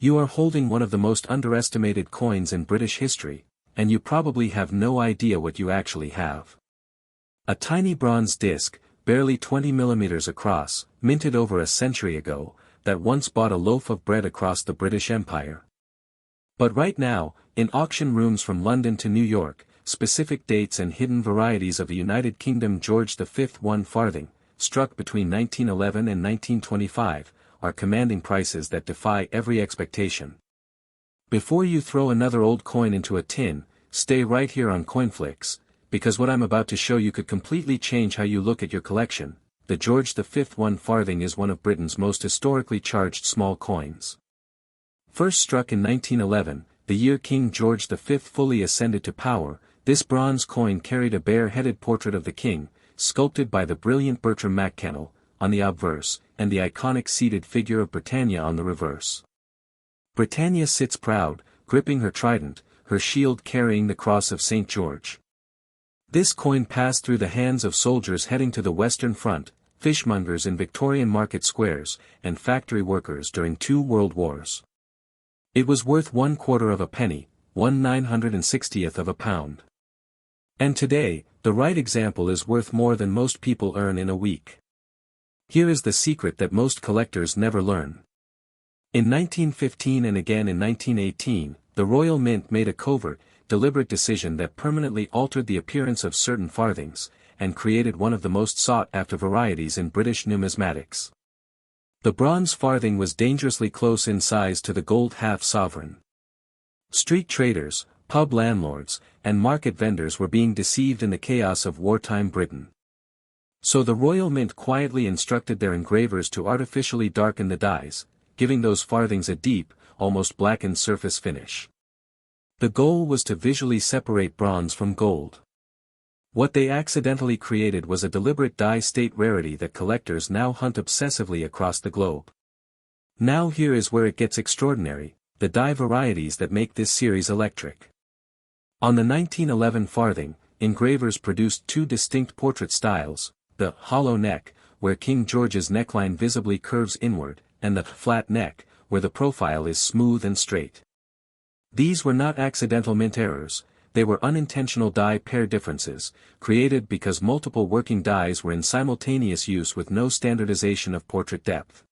You are holding one of the most underestimated coins in British history, and you probably have no idea what you actually have. A tiny bronze disc, barely 20 millimeters across, minted over a century ago, that once bought a loaf of bread across the British Empire. But right now, in auction rooms from London to New York, specific dates and hidden varieties of the United Kingdom George V One Farthing, struck between 1911 and 1925, are commanding prices that defy every expectation. Before you throw another old coin into a tin, stay right here on CoinFlix, because what I'm about to show you could completely change how you look at your collection. The George V One Farthing is one of Britain's most historically charged small coins. First struck in 1911, the year King George V fully ascended to power, this bronze coin carried a bare-headed portrait of the king, sculpted by the brilliant Bertram Mackennal, on the obverse, and the iconic seated figure of Britannia on the reverse. Britannia sits proud, gripping her trident, her shield carrying the cross of St. George. This coin passed through the hands of soldiers heading to the Western Front, fishmongers in Victorian market squares, and factory workers during 2 world wars. It was worth 1/4 of a penny, 1/960th of a pound. And today, the right example is worth more than most people earn in a week. Here is the secret that most collectors never learn. In 1915 and again in 1918, the Royal Mint made a covert, deliberate decision that permanently altered the appearance of certain farthings, and created one of the most sought-after varieties in British numismatics. The bronze farthing was dangerously close in size to the gold half-sovereign. Street traders, pub landlords, and market vendors were being deceived in the chaos of wartime Britain. So the Royal Mint quietly instructed their engravers to artificially darken the dies, giving those farthings a deep, almost blackened surface finish. The goal was to visually separate bronze from gold. What they accidentally created was a deliberate die-state rarity that collectors now hunt obsessively across the globe. Now here is where it gets extraordinary, the die varieties that make this series electric. On the 1911 farthing, engravers produced 2 distinct portrait styles, the hollow neck, where King George's neckline visibly curves inward, and the flat neck, where the profile is smooth and straight. These were not accidental mint errors, they were unintentional die pair differences, created because multiple working dies were in simultaneous use with no standardization of portrait depth.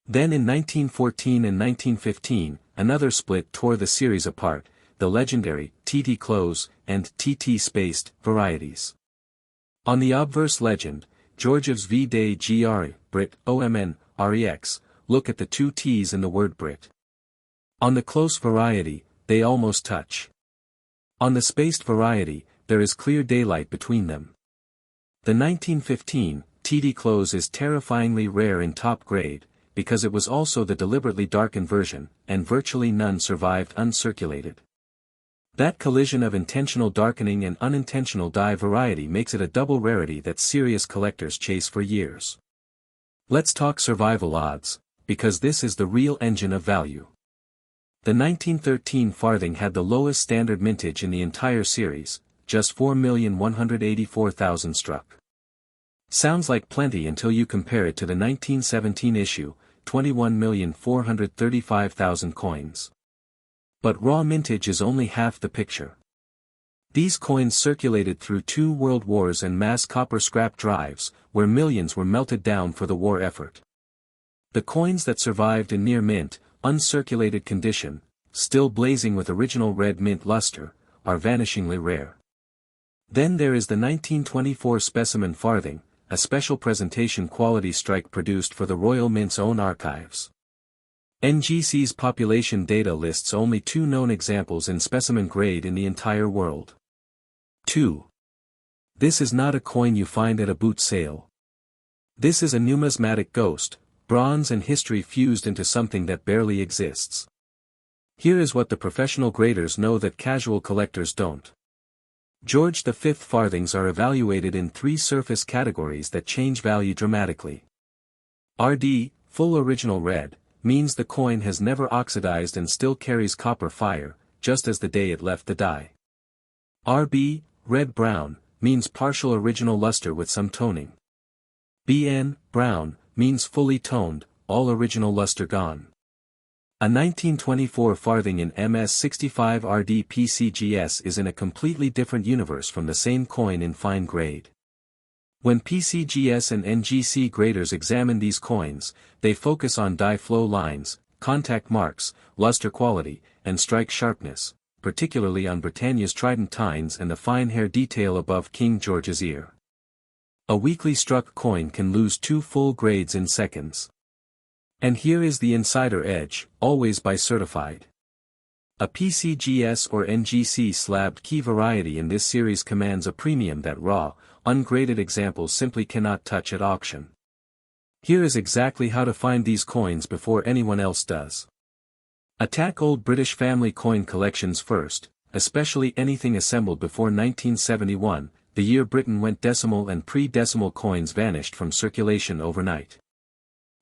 Then in 1914 and 1915, another split tore the series apart, the legendary TT close and TT spaced varieties. On the obverse legend, George's V Day GR, Brit, OMN, REX, look at the 2 T's in the word Brit. On the close variety, they almost touch. On the spaced variety, there is clear daylight between them. The 1915 TD close is terrifyingly rare in top grade, because it was also the deliberately darkened version, and virtually none survived uncirculated. That collision of intentional darkening and unintentional die variety makes it a double rarity that serious collectors chase for years. Let's talk survival odds, because this is the real engine of value. The 1913 farthing had the lowest standard mintage in the entire series, just 4,184,000 struck. Sounds like plenty until you compare it to the 1917 issue, 21,435,000 coins. But raw mintage is only half the picture. These coins circulated through 2 world wars and mass copper scrap drives, where millions were melted down for the war effort. The coins that survived in near mint, uncirculated condition, still blazing with original red mint luster, are vanishingly rare. Then there is the 1924 specimen farthing, a special presentation quality strike produced for the Royal Mint's own archives. NGC's population data lists only 2 known examples in specimen grade in the entire world. 2. This is not a coin you find at a boot sale. This is a numismatic ghost, bronze and history fused into something that barely exists. Here is what the professional graders know that casual collectors don't. George V farthings are evaluated in 3 surface categories that change value dramatically. RD, full original red, means the coin has never oxidized and still carries copper fire, just as the day it left the die. RB, red-brown, means partial original luster with some toning. BN, brown, means fully toned, all original luster gone. A 1924 farthing in MS65 RD PCGS is in a completely different universe from the same coin in fine grade. When PCGS and NGC graders examine these coins, they focus on die flow lines, contact marks, luster quality, and strike sharpness, particularly on Britannia's trident tines and the fine hair detail above King George's ear. A weakly struck coin can lose 2 full grades in seconds. And here is the insider edge, always buy certified. A PCGS or NGC slabbed key variety in this series commands a premium that raw, ungraded examples simply cannot touch at auction. Here is exactly how to find these coins before anyone else does. Attack old British family coin collections first, especially anything assembled before 1971, the year Britain went decimal and pre-decimal coins vanished from circulation overnight.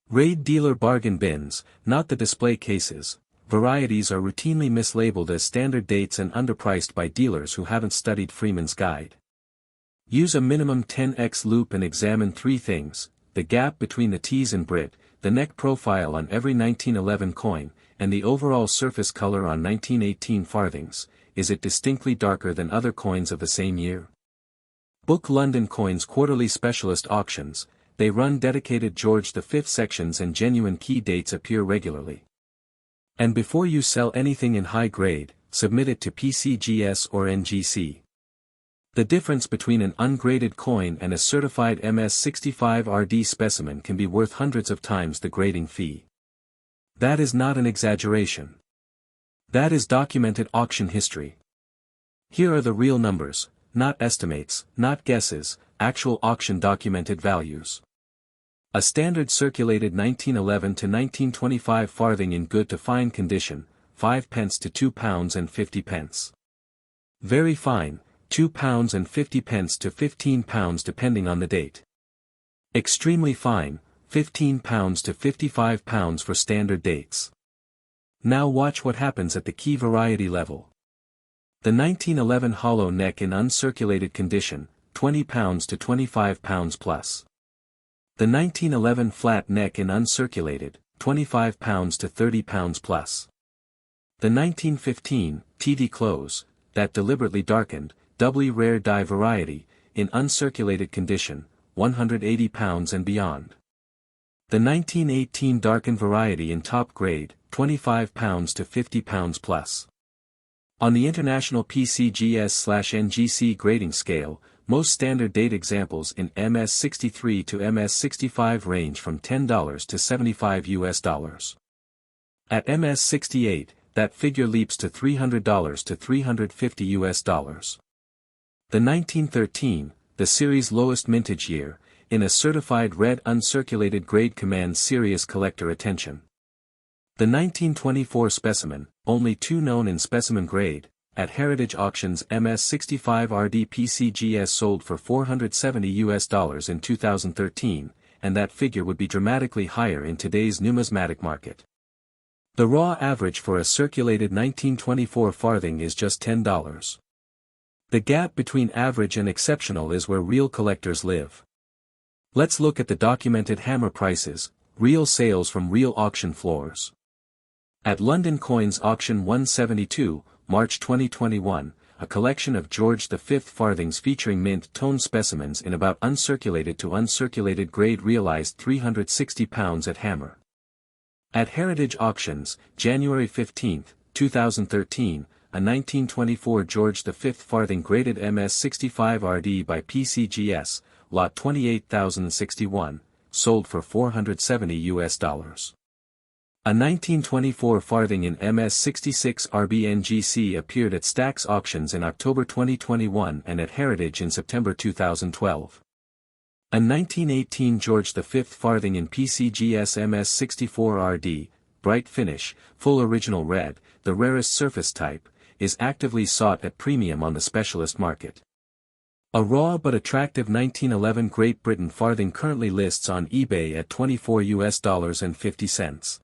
Raid dealer bargain bins, not the display cases. Varieties are routinely mislabeled as standard dates and underpriced by dealers who haven't studied Freeman's Guide. Use a minimum 10x loop and examine 3 things: the gap between the T's and Brit, the neck profile on every 1911 coin, and the overall surface color on 1918 farthings. Is it distinctly darker than other coins of the same year? Book London Coins quarterly specialist auctions. They run dedicated George V sections and genuine key dates appear regularly. And before you sell anything in high grade, submit it to PCGS or NGC. The difference between an ungraded coin and a certified MS65 RD specimen can be worth hundreds of times the grading fee. That is not an exaggeration. That is documented auction history. Here are the real numbers, not estimates, not guesses, actual auction documented values. A standard circulated 1911 to 1925 farthing in good to fine condition, 5 pence to £2 and 50 pence. Very fine, £2 and 50 pence to £15 depending on the date. Extremely fine, £15 to £55 for standard dates. Now watch what happens at the key variety level. The 1911 hollow neck in uncirculated condition, £20 to £25 plus. The 1911 flat neck in uncirculated, £25 to £30 plus. The 1915, TD close, that deliberately darkened, doubly rare die variety, in uncirculated condition, £180 and beyond. The 1918 darkened variety in top grade, £25 to £50 plus. On the international PCGS/NGC grading scale, most standard date examples in MS63 to MS65 range from $10 to $75 US. At MS68, that figure leaps to $300 to $350 US. The 1913, the series' lowest mintage year, in a certified red uncirculated grade commands serious collector attention. The 1924 specimen, only 2 known in specimen grade, at Heritage Auctions MS65 RD PCGS sold for $470 US in 2013, and that figure would be dramatically higher in today's numismatic market. The raw average for a circulated 1924 farthing is just $10. The gap between average and exceptional is where real collectors live. Let's look at the documented hammer prices, real sales from real auction floors. At London Coins Auction 172, March 2021, a collection of George V farthings featuring mint-tone specimens in about uncirculated to uncirculated grade realized £360 at hammer. At Heritage Auctions, January 15, 2013, a 1924 George V farthing graded MS65 RD by PCGS, lot 28,061, sold for $470 US. A 1924 farthing in MS66 RBNGC appeared at Stax Auctions in October 2021 and at Heritage in September 2012. A 1918 George V farthing in PCGS MS64 RD, bright finish, full original red, the rarest surface type, is actively sought at premium on the specialist market. A raw but attractive 1911 Great Britain farthing currently lists on eBay at $24 US and 50 cents.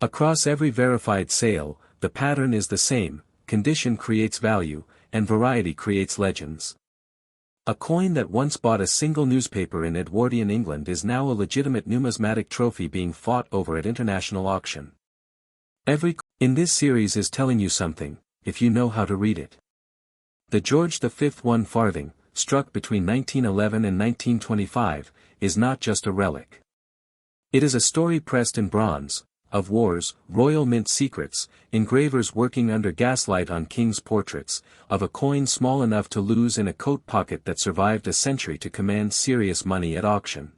Across every verified sale, the pattern is the same: condition creates value, and variety creates legends. A coin that once bought a single newspaper in Edwardian England is now a legitimate numismatic trophy being fought over at international auction. In this series is telling you something, if you know how to read it. The George V One Farthing, struck between 1911 and 1925, is not just a relic. It is a story pressed in bronze, of wars, royal mint secrets, engravers working under gaslight on kings' portraits, of a coin small enough to lose in a coat pocket that survived a century to command serious money at auction.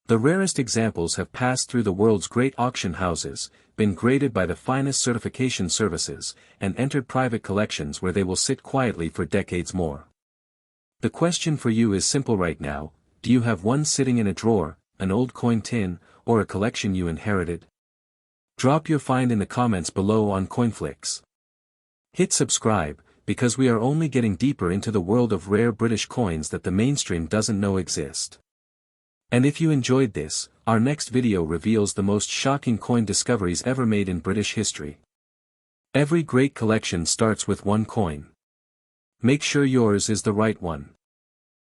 The rarest examples have passed through the world's great auction houses, been graded by the finest certification services, and entered private collections where they will sit quietly for decades more. The question for you is simple right now: do you have one sitting in a drawer, an old coin tin, or a collection you inherited? Drop your find in the comments below on CoinFlix. Hit subscribe, because we are only getting deeper into the world of rare British coins that the mainstream doesn't know exist. And if you enjoyed this, our next video reveals the most shocking coin discoveries ever made in British history. Every great collection starts with one coin. Make sure yours is the right one.